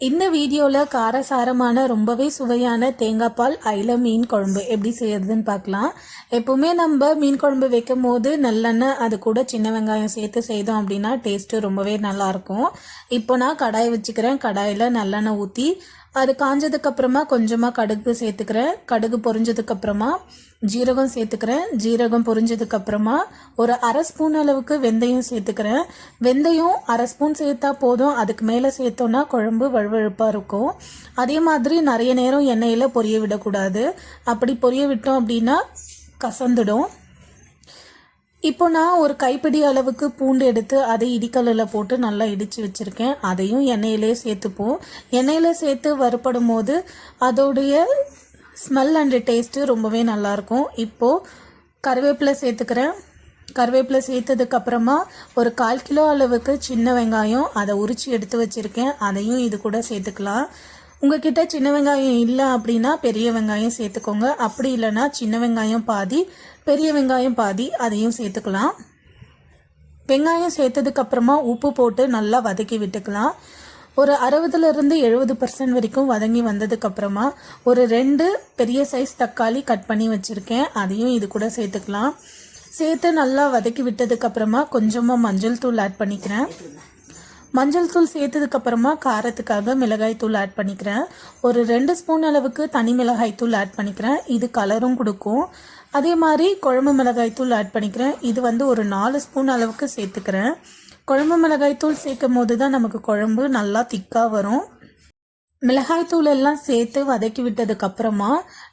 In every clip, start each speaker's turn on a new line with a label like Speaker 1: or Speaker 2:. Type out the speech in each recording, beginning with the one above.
Speaker 1: இந்த வீடியோவில் காரசாரமான ரொம்பவே சுவையான தேங்காய் பால் அயில மீன் குழம்பு எப்படி செய்யறதுன்னு பார்க்கலாம். எப்போவுமே நம்ம மீன் குழம்பு வைக்கும் போது நல்லெண்ணெய் அது கூட சின்ன வெங்காயம் சேர்த்து செய்தோம் அப்படின்னா டேஸ்ட்டு ரொம்பவே நல்லாயிருக்கும். இப்போ நான் கடாய் வச்சுக்கிறேன். கடாயில் நல்லெண்ணெய் ஊற்றி அது காஞ்சதுக்கப்புறமா கொஞ்சமாக கடுகு சேர்த்துக்கிறேன். கடுகு பொரிஞ்சதுக்கப்புறமா ஜீரகம் சேர்த்துக்கிறேன். ஜீரகம் பொரிஞ்சதுக்கப்புறமா ஒரு அரை ஸ்பூன் அளவுக்கு வெந்தயம் சேர்த்துக்கிறேன். வெந்தயம் அரை ஸ்பூன் சேர்த்தா போதும். அதுக்கு மேலே சேர்த்தோன்னா குழம்பு வழுவழுப்பாக இருக்கும். அதே மாதிரி நிறைய நேரம் எண்ணெயில் பொரிய விடக்கூடாது. அப்படி பொரிய விட்டோம் அப்படின்னா கசந்துடும். இப்போ நான் ஒரு கைப்பிடி அளவுக்கு பூண்டு எடுத்து அதை இடிக்கல்லில் போட்டு நல்லா இடித்து வச்சுருக்கேன். அதையும் எண்ணெயிலே சேர்த்துப்போம். எண்ணெயில் சேர்த்து வறுப்படும் போது அதோடைய ஸ்மெல் அண்ட் டேஸ்ட்டு ரொம்பவே நல்லாயிருக்கும். இப்போது கருவேப்பிலை சேர்த்துக்கிறேன். கருவேப்பிலை சேர்த்ததுக்கப்புறமா ஒரு 1/4 கிலோ அளவுக்கு சின்ன வெங்காயம் அதை உரித்து எடுத்து வச்சுருக்கேன். அதையும் இது கூட சேர்த்துக்கலாம். உங்ககிட்ட சின்ன வெங்காயம் இல்லை அப்படின்னா பெரிய வெங்காயம் சேர்த்துக்கோங்க. அப்படி இல்லைன்னா சின்ன வெங்காயம் பாதி பெரிய வெங்காயம் பாதி அதையும் சேர்த்துக்கலாம். வெங்காயம் சேர்த்ததுக்கப்புறமா உப்பு போட்டு நல்லா வதக்கி விட்டுக்கலாம். ஒரு 60% 70% வரைக்கும் வதங்கி வந்ததுக்கப்புறமா ஒரு 2 பெரிய சைஸ் தக்காளி கட் பண்ணி வச்சுருக்கேன். அதையும் இது கூட சேர்த்துக்கலாம். சேர்த்து நல்லா வதக்கி விட்டதுக்கப்புறமா கொஞ்சமாக மஞ்சள் தூள் ஆட் பண்ணிக்கிறேன். மஞ்சள் தூள் சேர்த்ததுக்கப்புறமா காரத்துக்காக மிளகாய் தூள் ஆட் பண்ணிக்கிறேன். ஒரு 2 ஸ்பூன் அளவுக்கு தனி மிளகாய் தூள் ஆட் பண்ணிக்கிறேன். இது கலரும் கொடுக்கும். அதே மாதிரி குழம்பு மிளகாய் தூள் ஆட் பண்ணிக்கிறேன். இது ஒரு 4 ஸ்பூன் அளவுக்கு சேர்த்துக்கிறேன். குழம்பு மிளகாய் தூள் சேர்க்கும் போது தான் நமக்கு குழம்பு நல்லா திக்காக வரும். மிளகாய் தூள் எல்லாம் சேர்த்து வதக்கி விட்டதுக்கப்புறமா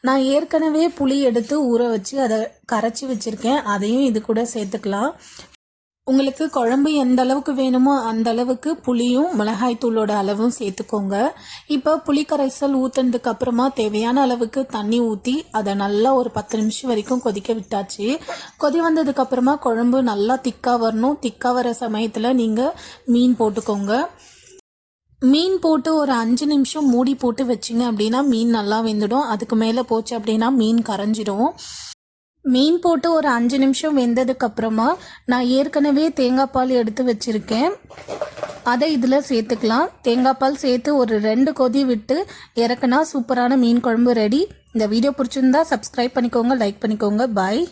Speaker 1: நான் ஏற்கனவே புளி எடுத்து ஊற வச்சு அதை கரைச்சி வச்சுருக்கேன். அதையும் இது கூட சேர்த்துக்கலாம். உங்களுக்கு குழம்பு எந்த அளவுக்கு வேணுமோ அந்த அளவுக்கு புளியும் மிளகாய் தூளோட அளவும் சேர்த்துக்கோங்க. இப்போ புளி கரைசல் ஊற்றுனதுக்கு அப்புறமா தேவையான அளவுக்கு தண்ணி ஊற்றி அதை நல்லா ஒரு 10 நிமிஷம் வரைக்கும் கொதிக்க விட்டாச்சு. கொதி வந்ததுக்கப்புறமா குழம்பு நல்லா திக்காக வரணும். திக்காக வர சமயத்தில் நீங்கள் மீன் போட்டுக்கோங்க. மீன் போட்டு ஒரு 5 நிமிஷம் மூடி போட்டு வச்சிங்க அப்படின்னா மீன் நல்லா வெந்துடும். அதுக்கு மேலே போச்சு அப்படின்னா மீன் கரைஞ்சிடும். மீன் போட்டு ஒரு 5 நிமிஷம் வெந்ததுக்கப்புறமா நான் ஏற்கனவே தேங்காய் பால் எடுத்து வச்சுருக்கேன். அதை இதில் சேர்த்துக்கலாம். தேங்காய் பால் சேர்த்து ஒரு 2 கொதி விட்டு இறக்குனா சூப்பரான மீன் குழம்பு ரெடி. இந்த வீடியோ பிடிச்சிருந்தா சப்ஸ்கிரைப் பண்ணிக்கோங்க, லைக் பண்ணிக்கோங்க. பாய்.